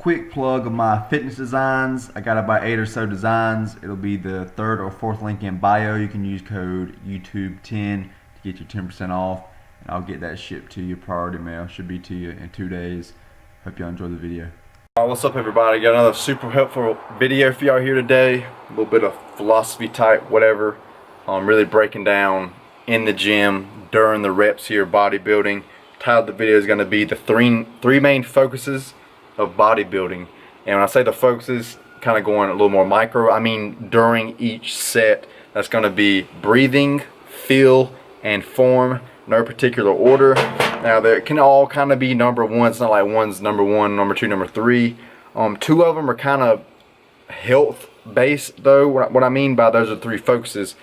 quick plug of my fitness designs. I got about 8 or so designs. It'll be the 3rd or 4th link in bio. You can use code YouTube10 to get your 10% off, and I'll get that shipped to you priority mail. Should be to you in 2 days. Hope y'all enjoy the video. What's up, everybody? Got another super helpful video for y'all here today. A little bit of philosophy type, whatever. Really breaking down in the gym during the reps here, bodybuilding. Title of the video is going to be the three main focuses of bodybuilding. And when I say the focuses, kind of going a little more micro, I mean during each set. That's going to be breathing, feel, and form. No particular order. Now they can all kind of be number one. It's not like one's number one, number two, number three. 2 of them are kind of health based though. What I mean by those are 3 focuses.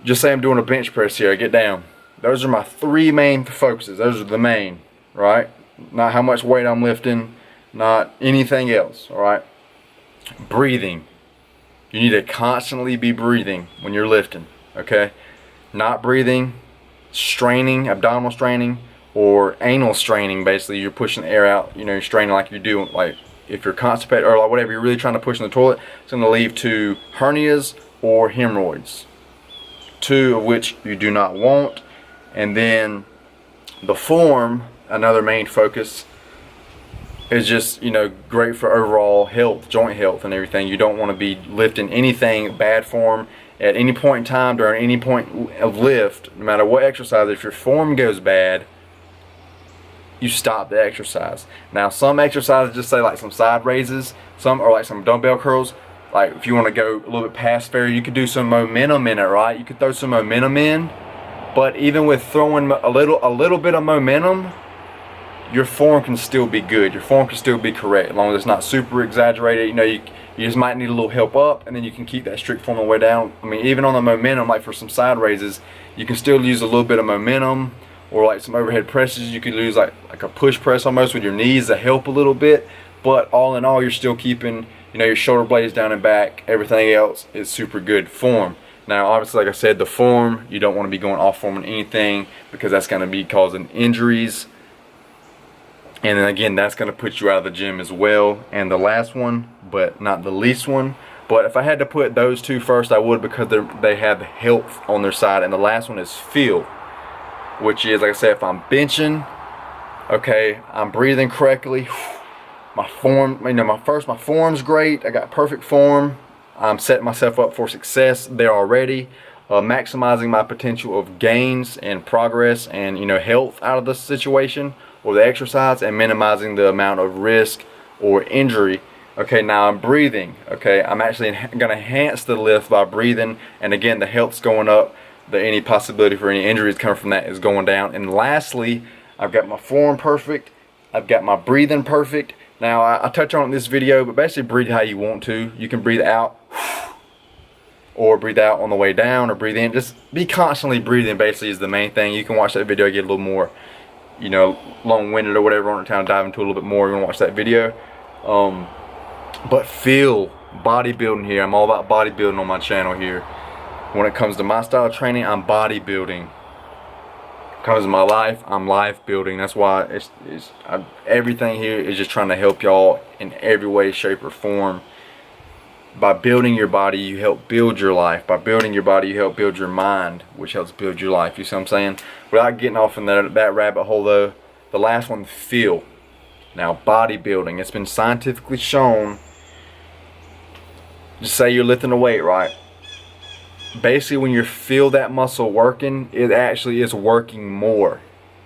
Just say I'm doing a bench press here. I get down. Those are my 3 main focuses. Those are the main, right? Not how much weight I'm lifting, not anything else, all right? Breathing. You need to constantly be breathing when you're lifting, okay? Not breathing, straining, abdominal straining, or anal straining. Basically, you're pushing the air out, you know, you're straining like you do, like if you're constipated or like whatever, you're really trying to push in the toilet, it's going to lead to hernias or hemorrhoids, 2 of which you do not want. And then the form, another main focus, is just, you know, great for overall health, joint health and everything. You don't want to be lifting anything bad form at any point in time during any point of lift, no matter what exercise. If your form goes bad, you stop the exercise. Now some exercises, just say like some side raises, some are like some dumbbell curls. Like if you want to go a little bit past fair, you could do some momentum in it, right? You could throw some momentum in. But even with throwing a little bit of momentum, your form can still be good. Your form can still be correct, as long as it's not super exaggerated. You know, you just might need a little help up, and then you can keep that strict form on the way down. I mean, even on the momentum, like for some side raises, you can still use a little bit of momentum, or like some overhead presses, you could use like a push press almost with your knees to help a little bit. But all in all, you're still keeping, you know, your shoulder blades down and back. Everything else is super good form. Now, obviously, like I said, the form, you don't want to be going off form on anything, because that's going to be causing injuries. And then again, that's going to put you out of the gym as well. And the last one, but not the least one, but if I had to put those 2 first, I would, because they have health on their side. And the last one is feel, which is, like I said, if I'm benching, okay, I'm breathing correctly, my form, you know, my form's great. I got perfect form. I'm setting myself up for success there already, maximizing my potential of gains and progress and, you know, health out of the situation or the exercise, and minimizing the amount of risk or injury. Okay, now I'm breathing. Okay, I'm actually going to enhance the lift by breathing, and again, the health's going up. Any possibility for any injuries coming from that is going down. And lastly, I've got my form perfect. I've got my breathing perfect. Now, I touch on it in this video, but basically breathe how you want to. You can breathe out, or breathe out on the way down, or breathe in. Just be constantly breathing, basically, is the main thing. You can watch that video, get a little more, you know, long-winded or whatever on it, trying to dive into a little bit more. You want to watch that video. But feel bodybuilding here. I'm all about bodybuilding on my channel here. When it comes to my style of training, I'm bodybuilding. Comes in my life, I'm life building. That's why everything here is just trying to help y'all in every way, shape, or form. By building your body, you help build your life. By building your body, you help build your mind, which helps build your life. You see what I'm saying? Without getting off in that rabbit hole though, the last one, feel. Now, bodybuilding, it's been scientifically shown. Just say you're lifting a weight, right? Basically, when you feel that muscle working, it actually is working more.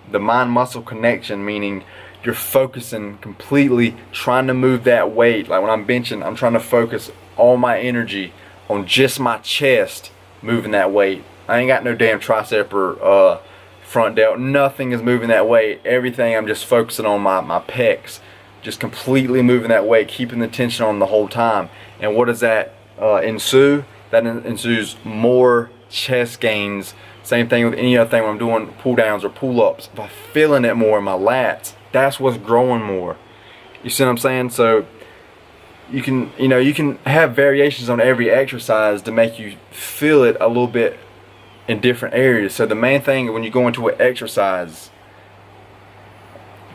The mind-muscle connection, meaning you're focusing completely, trying to move that weight. Like when I'm benching, I'm trying to focus all my energy on just my chest, moving that weight. I ain't got no damn tricep or front delt. Nothing is moving that weight. Everything, I'm just focusing on my pecs, just completely moving that weight, keeping the tension on the whole time. And what does that ensue? That ensues more chest gains. Same thing with any other thing when I'm doing pull downs or pull ups. If I'm feeling it more in my lats, that's what's growing more. You see what I'm saying? So you can have variations on every exercise to make you feel it a little bit in different areas. So the main thing when you go into an exercise,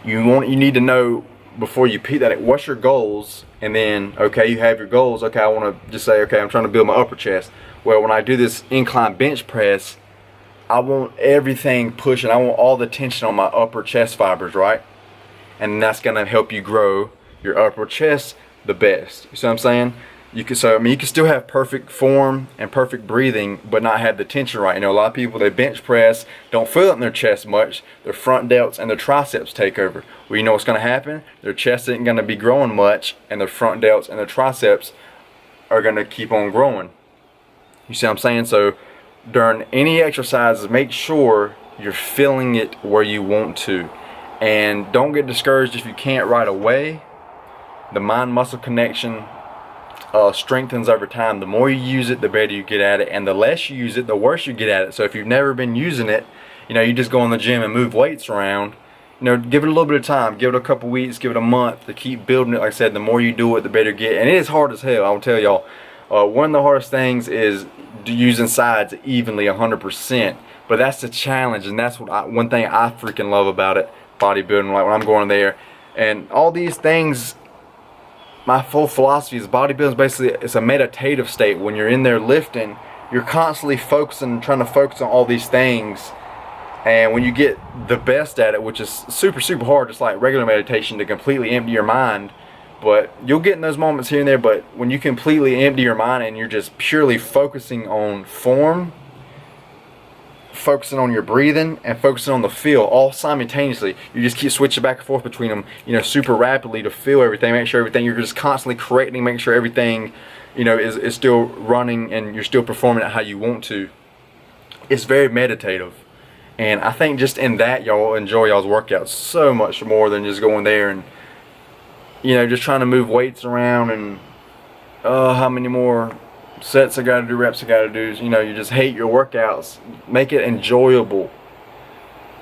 you need to know before you peak that, what's your goals? And then, okay, you have your goals. Okay, I want to just say, okay, I'm trying to build my upper chest. Well, when I do this incline bench press, I want everything pushing. I want all the tension on my upper chest fibers, right? And that's going to help you grow your upper chest the best. You see what I'm saying? You can still have perfect form and perfect breathing, but not have the tension right. You know, a lot of people, they bench press, don't feel it in their chest much. Their front delts and their triceps take over. Well, you know what's going to happen? Their chest isn't going to be growing much, and their front delts and their triceps are going to keep on growing. You see what I'm saying? So during any exercises, make sure you're feeling it where you want to. And don't get discouraged if you can't right away. The mind-muscle connection strengthens over time. The more you use it, the better you get at it, and the less you use it, the worse you get at it. So if you've never been using it, you know, you just go in the gym and move weights around, you know, give it a little bit of time, give it a couple weeks, give it a month to keep building it. Like I said, the more you do it, the better you get. And it is hard as hell, I'll tell y'all. One of the hardest things is using sides evenly 100%, but that's the challenge, and that's one thing I freaking love about it, bodybuilding. Like when I'm going there and all these things, my full philosophy is bodybuilding is basically, it's a meditative state. When you're in there lifting, you're constantly focusing, trying to focus on all these things. And when you get the best at it, which is super, super hard, just like regular meditation, to completely empty your mind. But you'll get in those moments here and there, but when you completely empty your mind and you're just purely focusing on form, focusing on your breathing, and focusing on the feel all simultaneously, you just keep switching back and forth between them, you know, super rapidly to feel everything, make sure everything, you're just constantly correcting, making sure everything, you know, is still running and you're still performing it how you want to. It's very meditative. And I think just in that, y'all enjoy y'all's workouts so much more than just going there and, you know, just trying to move weights around and how many more sets I gotta do, reps I gotta do. You know, you just hate your workouts. Make it enjoyable.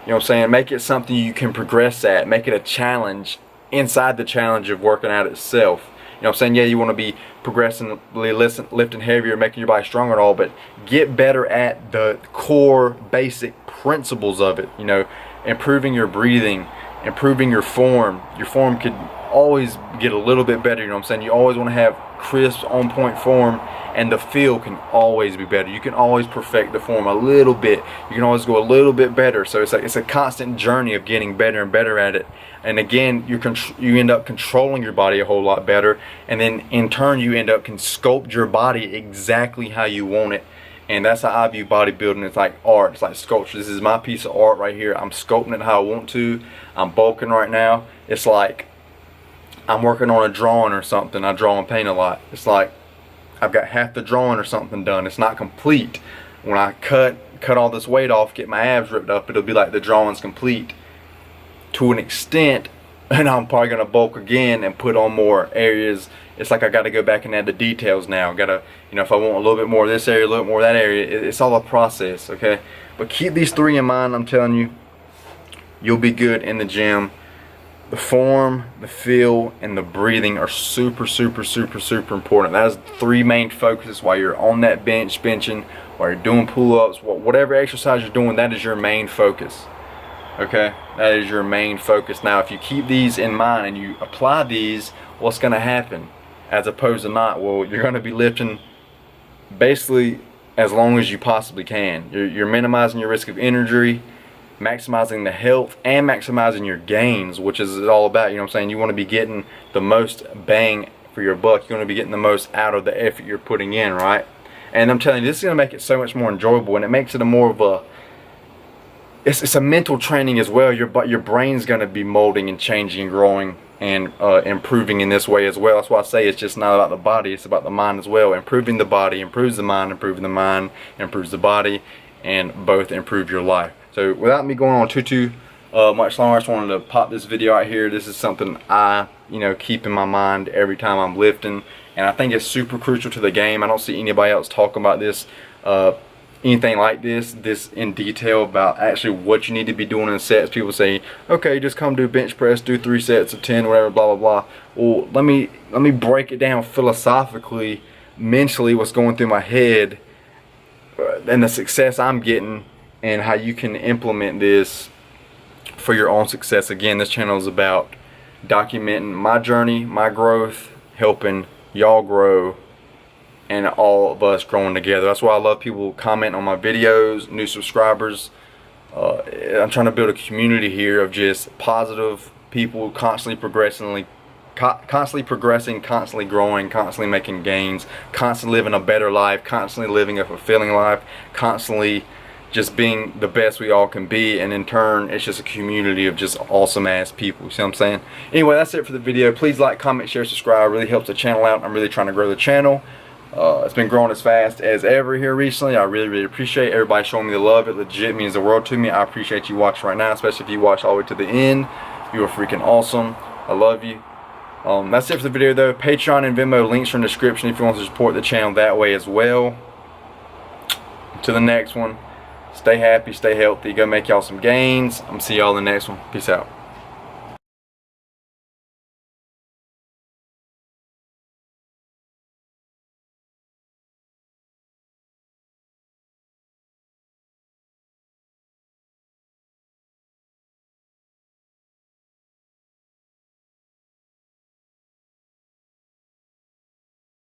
You know what I'm saying? Make it something you can progress at. Make it a challenge inside the challenge of working out itself. You know what I'm saying? Yeah, you want to be progressively lifting heavier, making your body stronger and all, but get better at the core basic principles of it. You know, improving your breathing, improving your form. Your form could always get a little bit better. You know what I'm saying? You always want to have crisp, on point form, and the feel can always be better. You can always perfect the form a little bit. You can always go a little bit better. So it's a constant journey of getting better and better at it. And again, you end up controlling your body a whole lot better, and then in turn you end up can sculpt your body exactly how you want it. And that's how I view bodybuilding. It's like art. It's like sculpture. This is my piece of art right here. I'm sculpting it how I want to. I'm bulking right now. It's like I'm working on a drawing or something. I draw and paint a lot. It's like I've got half the drawing or something done. It's not complete. When I cut all this weight off, get my abs ripped up, it'll be like the drawing's complete to an extent, and I'm probably gonna bulk again and put on more areas. It's like I gotta go back and add the details now. Gotta, you know, if I want a little bit more of this area, a little bit more of that area, it's all a process, okay? But keep these three in mind. I'm telling you, you'll be good in the gym. The form, the feel, and the breathing are super, super, super, super important. That is the three main focuses while you're on that bench, benching, while you're doing pull-ups, whatever exercise you're doing, that is your main focus. Okay, that is your main focus. Now, if you keep these in mind and you apply these, what's going to happen? As opposed to not, well, you're going to be lifting basically as long as you possibly can. You're minimizing your risk of injury, maximizing the health, and maximizing your gains, which is all about, you know what I'm saying? You want to be getting the most bang for your buck. You want to be getting the most out of the effort you're putting in, right? And I'm telling you, this is going to make it so much more enjoyable, and it makes it a more of a, it's a mental training as well. Your brain's going to be molding and changing and growing and improving in this way as well. That's why I say it's just not about the body, it's about the mind as well. Improving the body improves the mind, improving the mind improves the body, and both improve your life. So without me going on too much longer, I just wanted to pop this video out here. This is something I, you know, keep in my mind every time I'm lifting, and I think it's super crucial to the game. I don't see anybody else talking about this, anything like this in detail about actually what you need to be doing in sets. People say, okay, just come do bench press, do 3 sets of 10, whatever, blah blah blah. Well, let me break it down philosophically, mentally, what's going through my head, and the success I'm getting, and how you can implement this for your own success. Again, this channel is about documenting my journey, my growth, helping y'all grow, and all of us growing together. That's why I love people commenting on my videos, new subscribers. I'm trying to build a community here of just positive people constantly progressing, constantly growing, constantly making gains, constantly living a better life, constantly living a fulfilling life, constantly just being the best we all can be. And in turn, it's just a community of just awesome ass people. You see what I'm saying? Anyway, that's it for the video. Please like, comment, share, subscribe. It really helps the channel out. I'm really trying to grow the channel. It's been growing as fast as ever here recently. I really appreciate everybody showing me the love. It legit means the world to me. I appreciate you watching right now, especially if you watch all the way to the end. You are freaking awesome. I love you. That's it for the video though. Patreon and Venmo links are in the description if you want to support the channel that way as well. To the next one. Stay happy, stay healthy, go make y'all some gains. I'm gonna see y'all in the next one. Peace out.